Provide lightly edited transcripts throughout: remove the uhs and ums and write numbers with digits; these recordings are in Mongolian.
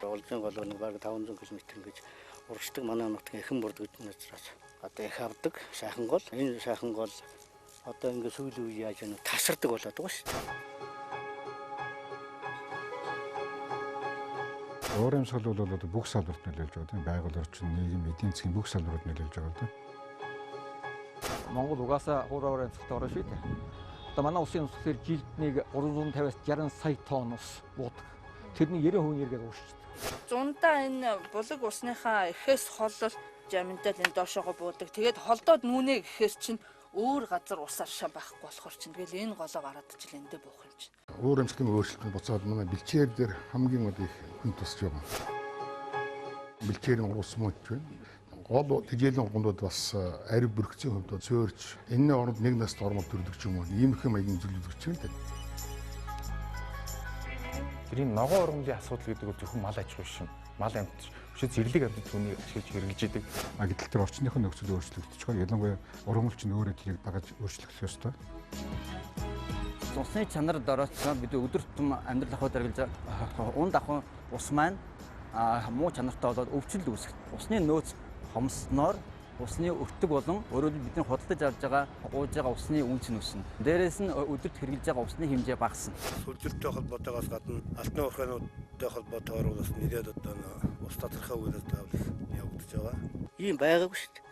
Улсын гол нэг бараг 500 км гэж урагшдаг манай нутгийн эхэн бурд гэж нэрлэж одоо их авдаг сайхан гол. Энэ сайхан гол одоо ингээд сүүлийн үе яаж нэг тасардаг болоод байгаа шүү дээ. Уур амьсгал бол одоо бүх салбарт нөлөөлж байгаа тийм байгууллага орчин нийгэм эдийн засгийн бүх салбарт нөлөөлж байгаа тийм. Монгол угаасаа уур амьсгалтай орно шүү дээ. Одоо манай улсын нөхцөлөөр жилд нэг 350-аас 60 сая тонн ус буудаг. Тэрний 90% эргээд уушчихдаг. Зундаа энэ булаг усныхаа эхээс хол жаминтал энэ доошоогоо буудаг. Тэгээд холдоод нүнэ гэхээс чинь өөр газар ус аршаа байхгүй болохоор чинь тэгэл энэ голоо гараад чил эндээ буух юм чинь. Уур амьсгалын өөрчлөлт буцаад манай бэлчээр дээр хамгийн одоо их хүн тусч байгаа. Бэлчээрийн ус мөч байна. Гол тэжээлийн гондод бас ари бүрхцийн хувьд цөөрч энэний оронд нэг наст ормол төрдөг ч юм уу. Ийм их маягийн зөвлөлдөж байна тийм. Тэр энэ ногоон ургамлын асуудал гэдэг нь зөвхөн мал аж ахуй шин. Мал амьд биш зэрлэг амьд түүнийг ашиглаж хэрэглэж идэг. Гэтэл тэр орчныхын нөхцөл өөрчлөгдөж байгаа. Ялангуяа ургамалч нь өөрөө тэрийг дагаж өөрчлөх ёстой. Усны чанар дороочсон бид өдөр тутам амьдрал ахуйд хэрэглэж байгаа унд ахуй ус маань муу чанартай болоод өвчлөл үүсгэх. Усны нөөц хомсноор усны өртөг болон өөрөөр хэлбэл бидний худалдаж авж байгаа ууж байгаа усны үнц нь өснө. Дээрээс нь өдөрт хэрэглэж байгаа усны хэмжээ багасна. Сүлжиртэй холбоотойгоос гадна алтны урхаануудтай холбоотойгоор бас нэлээд одоо ус татархаа үйлс тавлал явагдаж байгаа. Ийм байгаагүй шүү дээ.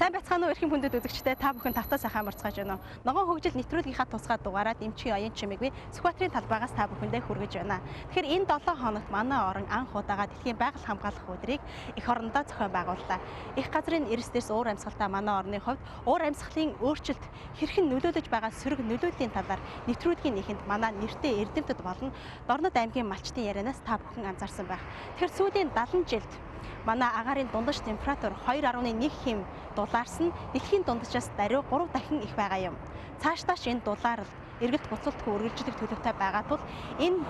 Сайн байцгаана уу эрхэм хүндэт үзэгчдээ та бүхэн тавтаа сайхан амарцгааж байна уу? Ногоон хөгжил нэвтрүүлгийнхаа тусгай дугаараар эмчийн оюун чимээг би Сүхбаатарын талбайгаас та бүхэндээ хүргэж байна. Тэгэхээр энэ 7 хоногт манай орон анх удаага дэлхийн байгаль хамгаалах өдрийг эх орондоо зохион байгууллаа. Их газрын эрсдээс уур амьсгалтай манай орны хувьд уур амьсгалын өөрчлөлт хэрхэн нөлөөлөж байгаа сөрөг нөлөөлийн талаар нэвтрүүлгийн нэхэнд манай нэртэй эрдэмтэд болон Дорнод аймгийн малчтын ярианаас та бүхэн анзаарсан байх. Тэгэхээр сүүлийн 70 жилд манай агаарын дундаж температур 2.1 хэм дулаарсан дэлхийн дундажаас даруй 3 дахин их байгаа юм. Цаашдаач энэ дулаалт эргэлт буцалтгүй үргэлжлэх төлөвтэй байгаа тул энэ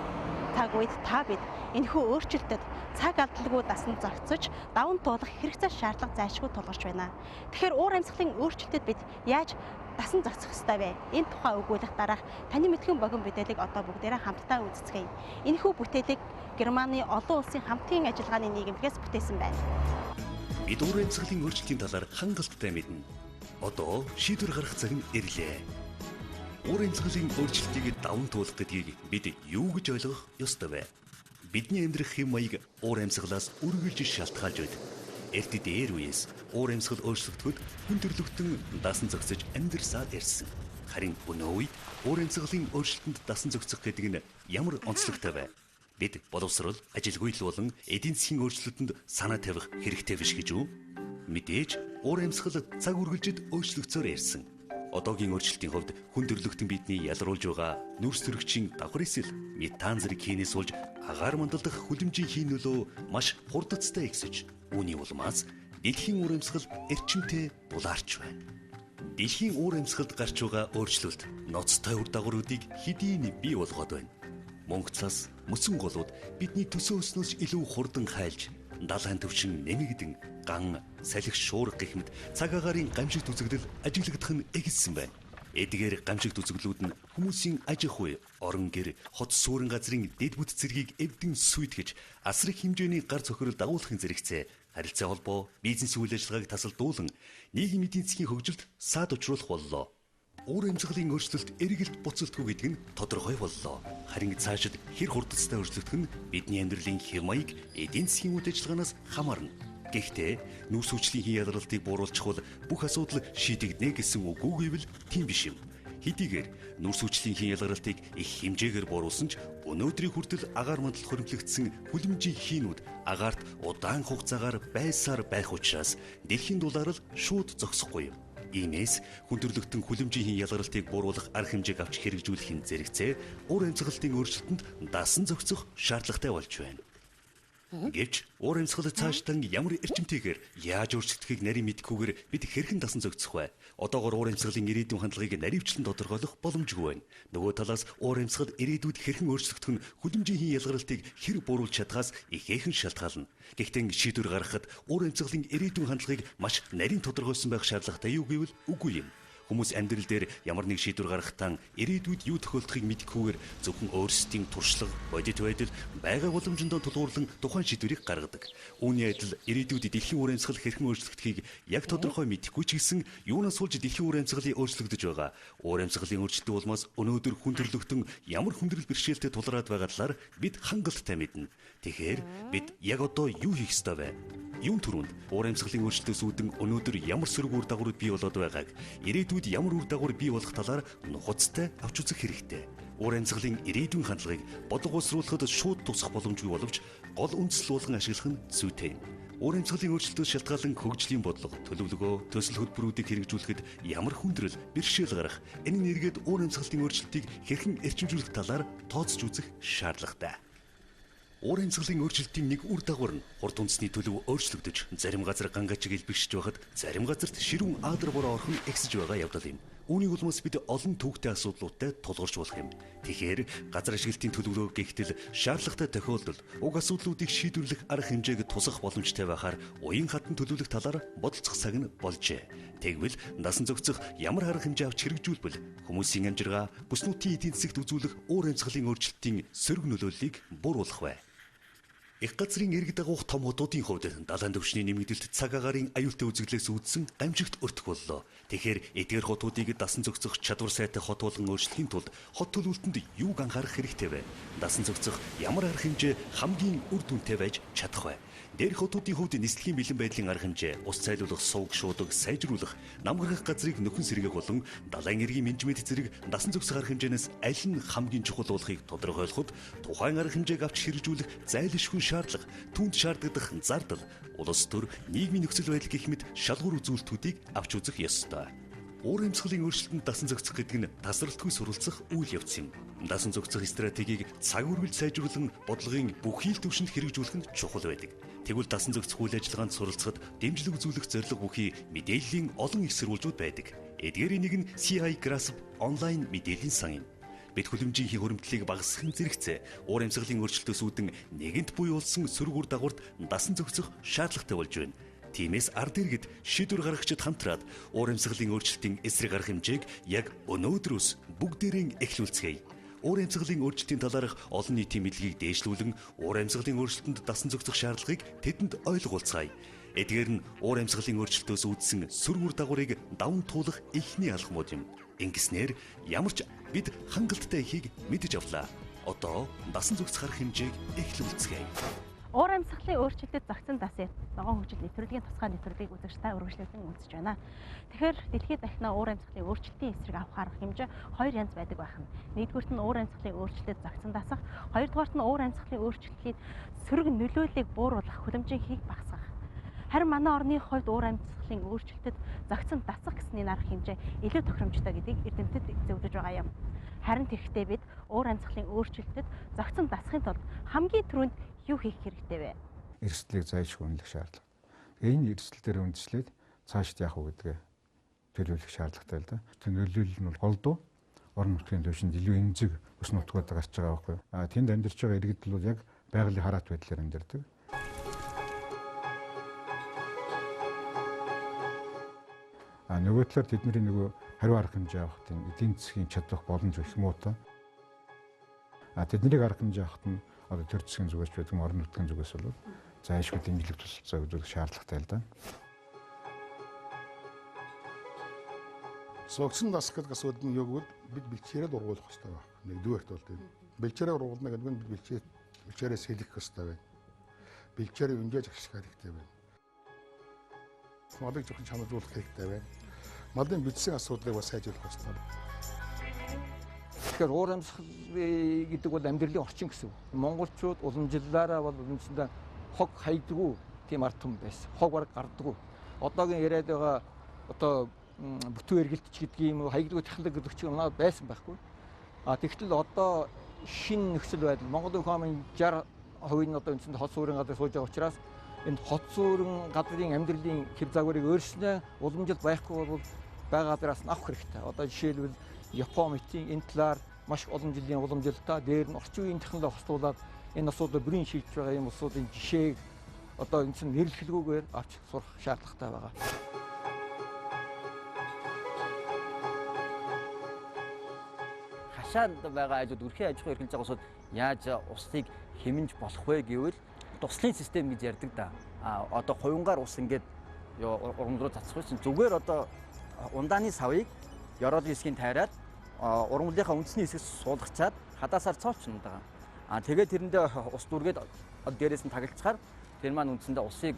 цаг үед та бид энэхүү өөрчлөлтөд цаг алдалгүй дасан зохицож даван туулах хэрэгцээ шаардлага зайлшгүй тулгарч байна. Тэгэхээр уур амьсгалын өөрчлөлтөд бид яаж дасан зохицох ёстой вэ? Энэ тухай өгүүлэх дараах таны мэдхэн богино мэдээллийг одоо бүгдээрээ хамтдаа үздэцгээе. Энэхүү бүтээлийг Германы олон улсын хамтгийн ажиллагааны нийгэмлэгээс бүтээсэн байна. Бид уур амьсгалын өөрчлөлтийн талаар хангалттай мэднэ. Одоо шийдвэр гаргах цаг нь ирлээ. Уур амьсгалын өөрчлөлтийг даван туулах гэдгийг бид юу гэж ойлгох ёстой вэ? Бидний амьдрах хэм маяг уур амьсгалаас үргэлж шалтгаалж байдаг. Эрт дээр үеэс уур амьсгал өөрчлөгдөхөд хүн төрлөختөн дасан зохицож амьдрсаад ирсэн. Харин өнөө үед уур амьсгалын өөрчлөлтөнд дасан зохицох гэдэг нь ямар онцлогтой вэ? Бид боловсрол, ажилгүйдэл болон эдийн засгийн өөрчлөлтөнд санаа тавих хэрэгтэй биш гэж үү? Мэдээж уур амьсгал цаг үргэлжид өөрчлөгцөөр ирсэн. Одоогийн өөрчлөлтийн хувьд хүн төрлөختөн бидний ялруулж байгаа нүрс төрөгчийн давхар эсэл, метан зэрэг хийнээс болж агаар мандалдах хүлэмжийн хийн нөлөө маш хурдцтай ихсэж, үүний улмаас дэлхийн уур амьсгал эрчимтэй дулаарч байна. Дэлхийн уур амьсгалд гарч байгаа өөрчлөлт ноцтой үр дагавруудыг хэдийн бий болгоод байна. Мөнгө цас, мөсөн голууд бидний төсөө өснөөс илүү хурдан хайлж, далайн төвшин нэмэгдэн, ган, салхи шуурга гэх мэт цаг агаарын гамшигт үзэгдэл ажиглагдах нь эгдсэн байна. Эдгээр гамшигт үзэгдлүүд нь хүмүүсийн аж ахуй, орон гэр, хот суурин газрын дэд бүт зэргийг эвдэн сүйтгэж, асар их хэмжээний гар цохирол дагуулахын зэрэгцээ, харилцаа холбоо, бизнес үйл ажиллагааг тасалдуулан, нийгмийн эдийн засгийн хөгжилд саад учруулах боллоо. Уур амьсгалын өөрчлөлт эргэлт буцалтгүй гэдэг нь тодорхой боллоо. Харин цаашид хэр хурдцтай өөрчлөгдөх нь бидний амьдралын хэв маяг, эдийн засгийн үйл ажиллагаанаас хамаарна. Гэхдээ нүрс хүчлийн хин ялралтыг бууруулчих бол бүх асуудал шийдэгдэнэ гэсэн үгүй гэвэл тийм биш юм. Хэдийгээр нүрс хүчлийн хин ялралтыг их хэмжээгээр бууруулсан ч өнөөдрийн хүртэл агаар мандал хөрөмтлөгдсөн хүлэмжийн хийнүүд агаарт удаан хугацаагаар байсаар байх учраас дэлхийн дулаалал шууд зогсохгүй юм. Иймээс хүн төрлөختөн хүлэмжийн хин ялралтыг бууруулах арга хэмжээг авч хэрэгжүүлэхийн зэрэгцээ уур амьсгалын өөрчлөлтөнд дасан зохицох шаардлагатай болж байна. Гэвч уур амьсгал цаашлан ямар эрчимтэйгээр яаж өөрчлөгдөхийг нарийн мэдхгүйгээр бид хэрхэн дасан зохицох вэ? Одоогоор уур амьсгалын ирээдүйн хандлагыг наривчлан тодорхойлох боломжгүй байна. Нөгөө талаас уур амьсгал ирээдүйд хэрхэн өөрчлөгдөх нь хүлэмжийн ялгарлтыг хэр бууруулж чадхаас ихээхэн шалтгаална. Гэхдээ шийдвэр гаргахад уур амьсгалын ирээдүйн хандлагыг маш нарийн тодорхойлсон байх шаардлагатай юу гэвэл үгүй юм. Хүмүүс амьдрал дээр ямар нэг шийдвэр гаргахтаа ирээдүйд юу тохиолдохыг мэдхгүйгээр зөвхөн өөрсдийн туршлага, бодит байдал, байгаа боломжиндөө тулгуурлан тухайн шийдвэрийг гаргадаг. Үүний адил ирээдүйд дэлхийн уур амьсгал хэрхэн өөрчлөгдөхийг яг тодорхой мэдэхгүй ч гэсэн юунаас болж дэлхийн уур амьсгалын өөрчлөгдөж байгаа. Уур амьсгалын өөрчлөлтийн улмаас өнөөдөр хүн төрлөختөн ямар хүндрэл бэрхшээлтэй тулгараад байгаа талаар бид хангалттай мэднэ. Тэгэхээр бид яг одоо юу хийх ёстой вэ? Юун түрүүнд уур амьсгалын өөрчлөлтөөс үүдэн өнөөдөр ямар сөрөг үр дагаврууд бий болоод байгааг, ирээдүйд ямар үр дагавар бий болох талаар нухацтай авч үзэх хэрэгтэй. Уур амьсгалын ирээдүйн хандлагыг бодлого боловсруулахад шууд тусах боломжгүй боловч гол үндэслэл болгон ашиглах нь зүйтэй. Уур амьсгалын өөрчлөлтөөс шалтгаалan хөгжлийн бодлого, төлөвлөгөө, төсөл хөтөлбөрүүдийг хэрэгжүүлэхэд ямар хүндрэл, бэрхшээл гарах, энэ нэргээд уур амьсгалын өөрчлөлтийг хэрхэн эрчимжүүлэх талаар тооцож үзэх шаардлагатай. Уур амьсгалын өөрчлөлтийн нэг үр дагавар нь хурд үндэсний төлөв өөрчлөгдөж, зарим газар гангачиг илбэгшиж байхад, зарим газарт ширүүн аадар бороо орхон эксэж байгаа явдал юм. Үүнийг улмаас бид олон төвөгтэй асуудлуудтай тулгарч болох юм. Тэгэхээр газар ашиглалтын төлөвлөгөө гэгтэл шаардлагатай тохиолдолд уг асуудлуудыг шийдвэрлэх арга хэмжээг тусах боломжтой байхаар уян хатан төлөвлөх талаар бодолцох цаг нь болжээ. Тэгвэл дасан зохицох ямар арга хэмжээ авч хэрэгжүүлбэл хүмүүсийн амжиргаа, бүснүүдийн эдийн засагт үзүүлэх уур амьсгалын өөрчлөлтийн сөрөг нөлөөллийг бууруулах вэ? Их газрын иргэд дагуух том хотуудын хувьд далайн түвшний нэмэгдэлт цаг агаарын аюултай үзэгдлээс үүдсэн амжигт өртөх боллоо. Тэгэхээр эдгээр хотуудыг дасан зохицох чадвар сайтай хот болгон өөрчлөхийн тулд хот төлөвлөлтөнд юуг анхаарах хэрэгтэй вэ? Дасан зохицох ямар арга хэмжээ хамгийн үр дүнтэй байж чадах вэ? Дээрх хотуудын хувьд нислэгийн бэлэн байдлын арга хэмжээ, ус цайлуулах сувг шуудаг сайжруулах, нам гаргах газрыг нөхөн сэргээх болон далайн эргийн менежмент зэрэг дасан зохицох арга хэмжээнээс аль нь хамгийн чухал болохыг тодорхойлоход тухайн арга хэмжээг авч хэрэгжүүлэх зайлшгүй шаардлага, түүнд шаарддаг зардал, улс төр, нийгмийн нөхцөл байдал гэх мэт шалгуур үзүүлэлтүүдийг авч үзэх ёстой. Уур амьсгалын өөрчлөлтөнд дасан зохицох гэдэг нь тасралтгүй суралцах үйл явц юм. Дасан зохицох стратегийг цаг үргэлж сайжруулан бодлогын бүх ил түвшинд хэрэгжүүлэх нь чухал байдаг. Тэгвэл дасан зохицох үйл ажиллагаанд суралцахад дэмжлэг үзүүлэх зорилго бүхий мэдээллийн олон их сурвалжууд байдаг. Эдгээрийн нэг нь CI Grasp онлайн мэдээллийн сан юм. Бид хүлэмжийн хөрөмтлийг багасгахын зэрэгцээ уур амьсгалын өөрчлөлтөөс үүдэн нэгэнт буй болсон сөрөг үр дагаварт дасан зохицох шаардлагатай болж байна. Тиймээс ард иргэд шийдвэр гаргагчид хамтраад уур амьсгалын өөрчлөлтийн эсрэг арга хэмжээг яг өнөөдрөөс бүгдээрээ эхлүүлцгээе. Уур амьсгалын өөрчлөлтийн талаарх олон нийтийн мэдлэгийг дээшлүүлэн уур амьсгалын өөрчлөлтөнд дасан зохицох шаардлагыг тэдэнд ойлгуулцгаая. Эдгээр нь уур амьсгалын өөрчлөлтөөс үүдсэн сөрөг үр дагаврыг даван туулах эхний алхмууд юм. Ингэснээр ямар ч бид хангалттай ихийг мэдэж авлаа. Одоо дасан зохицох арга хэмжээг эхлүүлцгээе. Уур амьсгалын өөрчлөлтөд зохицон дасыг ногоон хөгжил нэвтрүүлгийн тусгай нэвтрүүлгийг үзэгчтэй үргэлжлүүлэн үзэж байна. Тэгэхээр дэлхийд дахина уур амьсгалын өөрчлөлтийн эсрэг авах арга хэмжээ хоёр янз байдаг байна. Нэгдүгürt нь уур амьсгалын өөрчлөлтөд зохицон дасах, хоёрдугаарт нь уур амьсгалын өөрчлөлтийн сөрөг нөлөөллийг бууруулах, хүлэмжийн хийх багасгах. Харин манай орны хувьд уур амьсгалын өөрчлөлтөд зохицон дасах гэсэн арга хэмжээ илүү тохиромжтой гэдгийг эрдэмтэд зөвлөж байгаа юм. Харин тэгэхдээ бид уур амьсгалын өөрчлөлтөд зохицон дасахын тулд хамгийн түрүүнд юу хийх хэрэгтэй вэ? Эрсдлийг зайлшгүй үнэлэх шаардлага. Энэ эрсдэл дээр үндэслээд цаашд яах вэ гэдгээ төлөвлөх шаардлагатай л да. Нөлөөлөл нь бол голдуу орон нутгийн түвшинд илүү эмзэг ус нутгууд гарч байгаа байхгүй. Тэнд амьдарч байгаа иргэд бол яг байгалийн хараат байдлаар амьдардаг. Нөгөө талаар тэдний нөгөө хариу арга хэмжээ авахт эдийн засгийн чадвар боломж их муутай. Тэднийг арга хэмжээ авахт нь одоо төр засгийн зүгээс байдаг орон нутгийн зүгээс бол зайлшгүй дэмжлэг тусалцаа үзүүлэх шаардлагатай л да. Зогцон дасах гэдэг асуудал нь юу гэвэл бид бэлчээрээ ургуулах хэрэгтэй байна. Нэгдүгээрт бол тийм. Бэлчээрээ ургуулна гэдэг нь бэлчээрээ сэлэх хэрэгтэй байна. Бэлчээрээ үнжээж ахишлах хэрэгтэй байна. Малыг зөвхөн чанаржуулах хэрэгтэй байна. Малын бичсэн асуудлыг бас сайжруулах хэрэгтэй байна. Тэгэхээр уур амьсгал гэдэг бол амьдралын орчин гэсэн. Монголчууд уламжлалаараа бол үндсэндээ хог хайдаггүй тийм ард түмэн байсан. Хог бараг гардаггүй. Одоогийн яриад байгаа одоо бүтэн эргэлтч гэдгийг юм уу хаягдгүй технологи гэдэг чинь оноо байсан байхгүй. Тэгтэл одоо шинэ нөхцөл байдал Монгол ухааны 60 хувийн одоо үндсэндээ хот суурин газар сууж байгаа учраас энэ хот суурин газрын амьдралын хэв загварыг өөрчлөнө уламжил байхгүй бол байгаа газраас нь авах хэрэгтэй. Одоо жишээлбэл Япон мэтийн энэ талаар маш олон жилийн уламжилтаа дээр нь орчин үеийн технологи хослуулаад энэ асуудал бүрийн шийдэж байгаа юм асуудлын жишээг одоо энэ чинь нэрлэлгүйгээр авч сурах шаардлагатай байгаа. Хашаанд байгаа ажууд өрхийн аж ахуйн эрхэлж байгаа улсууд яаж усныг хэмнэж болох вэ гэвэл туслын систем гэж ярьдаг да. Одоо хувингаар ус ингээд урам руу цацах чинь зүгээр одоо ундааны савыг ёроолын хэсгийн тайраад ургамлынхаа үндэсний хэсгээс суулгачаад хадаасаар цоолчихно байгаа. Тэгээд тэрэндээ ус дүргээд дээрээс нь тагалцахаар тэр маань үндсэндээ усыг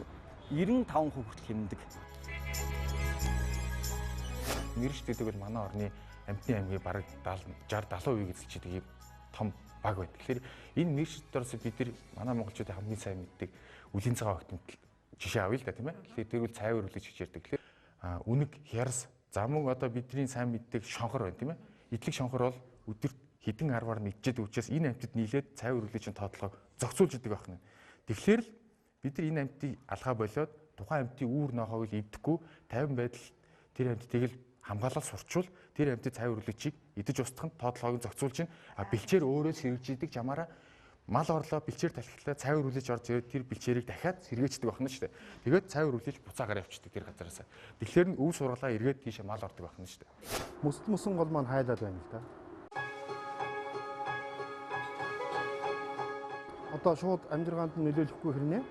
95% хүртэл хэмнэдэг. Мэрж гэдэг бол манай орны амтны аймгийн бараг 60-70% эзэлж ийм том баг байна. Тэгэхээр энэ мэрж дээрээс бид нар манай монголчуудын хамгийн сайн мэддэг үлийн цагаан огтмол жишээ авъя л да тийм ээ. Тэгэхээр тэр бол цайвар үлээж гэж ярьдаг. Тэгэхээр үнэг хярс за мөн одоо бидний сайн мэддэг шонхор байна тийм ээ. Идлэг шонхор бол өдөрт хэдэн 10-аар нэгжээд учраас энэ амтд нийлээд цайвар үлээжийн тоотлогоо зохицуулж идэг байна. Тэгэхээр л бид нар энэ амтыг алгаа болоод тухайн амтын үүр нохоог эвдэхгүй 50 байдал тэр амттыг л хамгаалал сурчвал тэр амтны цайвар үлээчийг идэж устгах нь тоотлогыг зохицуулж байна. Бэлчээр өөрөө сэргэж идэг жамаараа мал орлоо бэлчээр талхитлаа цайвар үлээж орж ирээд тэр бэлчээрийг дахиад сэргээждэг байна шүү дээ. Тэгээд цайвар үлээж буцаагаар явчихдаг тэр газараас. Тэгэхээр нь өв сургалаа эргээд тийшээ мал ордог байна шүү дээ. Мөсөн гол маань хайлаад байна л да. Одоо шууд амьдрагаанд нөлөөлөхгүй хэрнээ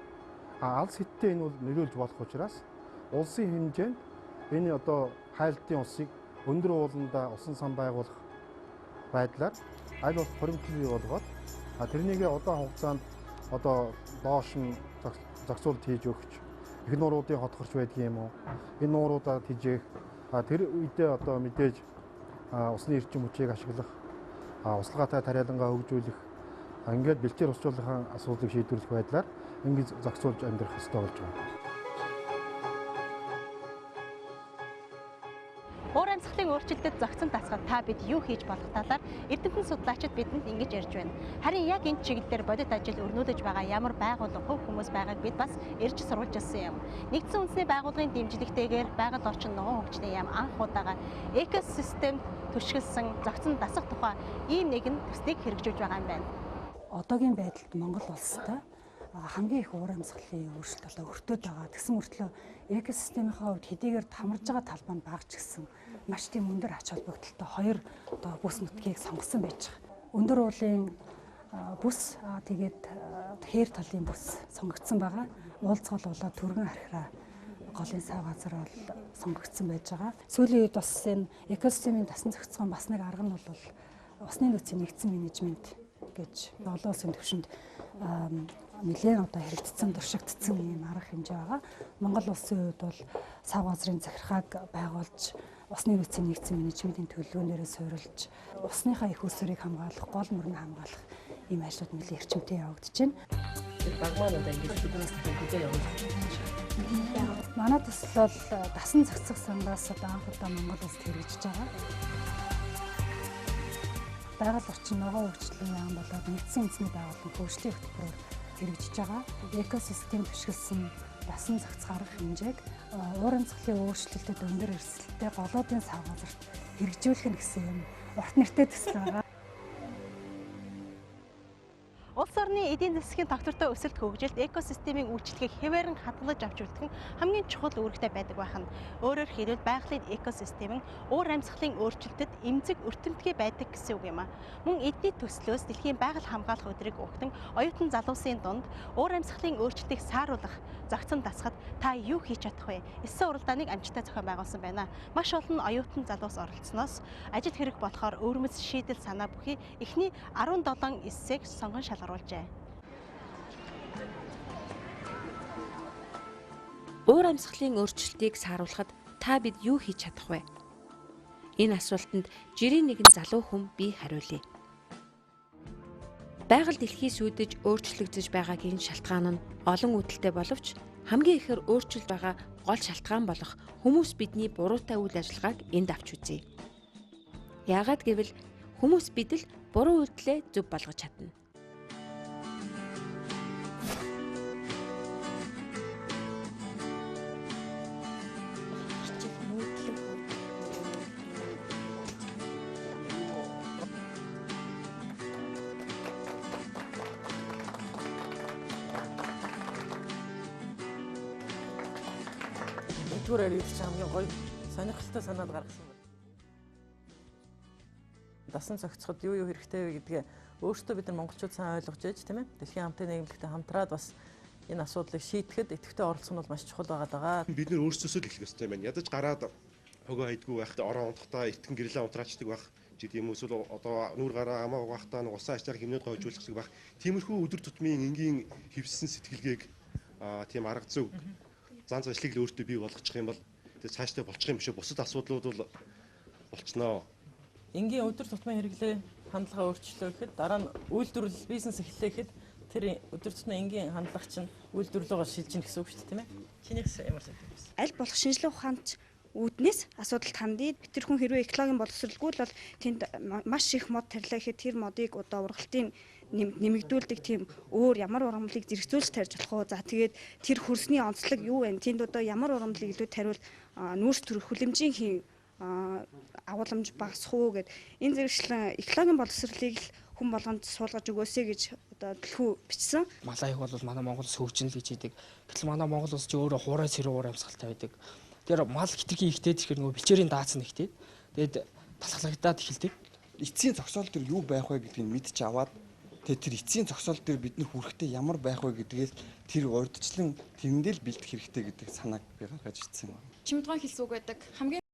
алс хиттэй энэ бол нөлөөлж болох учраас улсын хэмжээнд энэ одоо хайлтын усыг өндөр ууландаа усан сан байгуулах байдлаар аль болох хоригдлыг болгоод тэрнийгээ удаан хугацаанд одоо доош нь зохицуулт хийж өгч их нууруудыг хотгорч байдаг юм уу? Энэ нууруудаа тижээх тэр үедээ одоо мэдээж усны эрчим хүчийг ашиглах услогаатай тариалангаа хөгжүүлэх ингээд бэлчээр усчлуулахын асуудлыг шийдвэрлэх байдлаар ингэж зохицуулж амьдрах хэрэгтэй болж байна. Уур амьсгалын өөрчлөлтөд зохицон тасгал та бид юу хийж болох талаар эрдэмтэн судлаачид бидэнд ингэж ярьж байна. Харин яг энэ чиглэлээр бодит ажил өрнүүлж байгаа ямар байгууллага хөв хүмүүс байгааг бид бас ирж сурвалж ирсэн юм. Нэгдсэн үндэсний байгууллагын дэмжлэгтэйгээр байгаль орчин ногоон хөгжлийн яам анх удаага экосистем туршилсан зохицон тасах тухай ийм нэгэн төслийг хэрэгжүүлж байгаа юм байна. Одоогийн байдалд Монгол улстай хамгийн их уур амьсгалын өөрчлөлт болоо өртөөд байгаа. Тэгсэн мөртлөө экосистемийнхаа хувьд хэдийгээр тамарж байгаа талбай нь багч гисэн маш тийм өндөр ач холбогдолтой хоёр одоо бүс нутгийг сонгосон байж байгаа. Өндөр уулын бүс тэгээд хээр талын бүс сонгогдсон байгаа. Уулзгал болоод түргэн архираа голын сав газар бол сонгогдсон байж байгаа. Сүүлийн үед бас энэ экосистемийн дасан зохицохын бас нэг арга нь бол усны нөөцийн нэгдсэн менежмент гэж олон улсын түвшинд нэлээд одоо хэрэгжсэн туршигдсан юм арга хэмжээ байгаа. Монгол улсын хувьд бол сав газрын захиргааг байгуулж усны нөөцийн нэгдсэн менежментийн төлөвлөгөөнөөрөө суурилж усныхаа их усрыг хамгаалах, гол мөрийг хамгаалах ийм ажлууд нэлээд эрчимтэй явагдаж байна. Баг маань одоо ингэж биднээс төлөвлөгөө явуулж байна. Манай төсөл бол дасан зохицох сангаас одоо анх удаа Монгол улсад хэрэгжиж байгаа. Байгаль орчин ногоон хөгжлийн яам болоод нэгдсэн үндэсний байгууллагын хөгжлийн хөтөлбөрөөр хэрэгжиж байгаа. Экосистем төшгөлсөн дасан зохицох арга хэмжээг уур амьсгалын өөрчлөлтөд өндөр эрсдэлтэй голоодын сав газарт хэрэгжүүлэх нь гэсэн юм урт нэртэй төсөл байгаа. Улс орны эдийн засгийн тогтвортой өсөлт хөгжилд экосистемийн үйлчлэгийг хэвээрэн хадгалж авч үлдэх нь хамгийн чухал үүрэгтэй байдаг байх нь. Өөрөөр хэлбэл байгалийн экосистем нь уур амьсгалын өөрчлөлтөд эмзэг өртөмтгий байдаг гэсэн үг юм а. Мөн эдний төслөөс дэлхийн байгаль хамгаалах өдрийг угтан оюутан залуусын дунд уур амьсгалын өөрчлөлтийг сааруулах, зохицон тасахад та юу хийж чадах вэ? Эссэн уралдааныг амжилттай зохион байгуулсан байна. Маш олон оюутан залуус оролцсноос ажил хэрэг болохоор өвөрмөц шийдэл санаа бүхий эхний 17 эссэг сонгон шалгаруулжээ. Уур амьсгалын өөрчлөлтийг сааруулахад та бид юу хийж чадах вэ? Энэ асуултанд жирийн нэгэн залуу хүн би хариулъя. Байгаль дэлхий сүйдэж өөрчлөгдөж байгаагийн шалтгаан нь олон үүдэлтэй боловч хамгийн ихээр өөрчлөлт байгаа гол шалтгаан болох хүмүүс бидний буруутай үйл ажиллагааг энд авч үзье. Яагаад гэвэл хүмүүс бид л буруу үйлдэлээ зөв болгож чадна. дэлгүүрээр ирж хамгийн гоё сонирхолтой санаад гаргасан байна. Дасан цогцоход юу хэрэгтэй вэ гэдгээ өөрсдөө бид нар монголчууд сайн ойлгож ээж тийм ээ. Дэлхийн хамтын нийгэмлэгтэй хамтраад бас энэ асуудлыг шийдэхэд идэвхтэй оролцох нь бол маш чухал байгаа. Бид нэр өөрсдөөсөө л эхлэх ёстой байна. Ядаж гараад хогоо хайдгүй байх, орон унтахтаа итгэн гэрлээ унтраачдаг байх. Жид юм эсвэл одоо нүүр гараа амаа угаахтаа нэг усан ачааг хэмнээд гойжуулах шиг байх. Тиймэрхүү өдөр тутмын энгийн хөвсөн сэтгэлгээг тийм арга зүй занц ажлыг л өөртөө бий болгочих юм бол тэгээ цаашдаа болчих юм биш үү? Бусад асуудлууд бол болчихноо. Энгийн өдөр тутмын хэрэглээ хандлага өөрчлөлөө гэхэд дараа нь үйлдвэрлэл бизнес эхлэе гэхэд тэр өдөр тутмын энгийн хандлага чинь үйлдвэрлэлөөгөө шилжинэ гэсэн үг шүү дээ тийм ээ. Чинийхс ямар санагдав? Аль болох шинжилгээ ухаанд үүднээс асуудалд хандъя. Тэр хүн хэрвээ экологийн боловсролгүй л бол тэнд маш их мод тарилаа гэхэд тэр модыг одоо ургалтын нэмэгдүүлдэг тийм өөр ямар ургамлыг зэрэгцүүлж тарьж болох уу. За тэгээд тэр хөрсний онцлог юу вэ? Тэнд одоо ямар ургамлыг илүү тариул нүүрс төрөх хүлэмжийн агуулмж багасах уу гэд энэ зэрэгчлэн экологийн боловсролыг л хүн болгонд суулгаж өгөөсэй гэж одоо төлхөө бичсэн. Малайг бол манай Монголс хөгжин л гэж идэг. Гэтэл манай Монгол улс ч өөрөө хуурай цэрэг уур амьсгалтай байдаг. Тэр мал хитрхи ихтэй тэгэхээр нөгөө бичээрийн даацсан ихтэй. Тэгээд талхлагдаад эхэлдэг. Эцсийн зогсоол дээр юу байх вэ гэдгийг мэдж аваад тэгээд тэр эцсийн зогсоол дээр бид нар хүрэхдээ ямар байх вэ гэдгээс тэр урьдчилан тэрэндээ л бэлдэх хэрэгтэй гэдэг санааг би гаргаж ирсэн. Чимдгон хэлсүүг байдаг. Хамгийн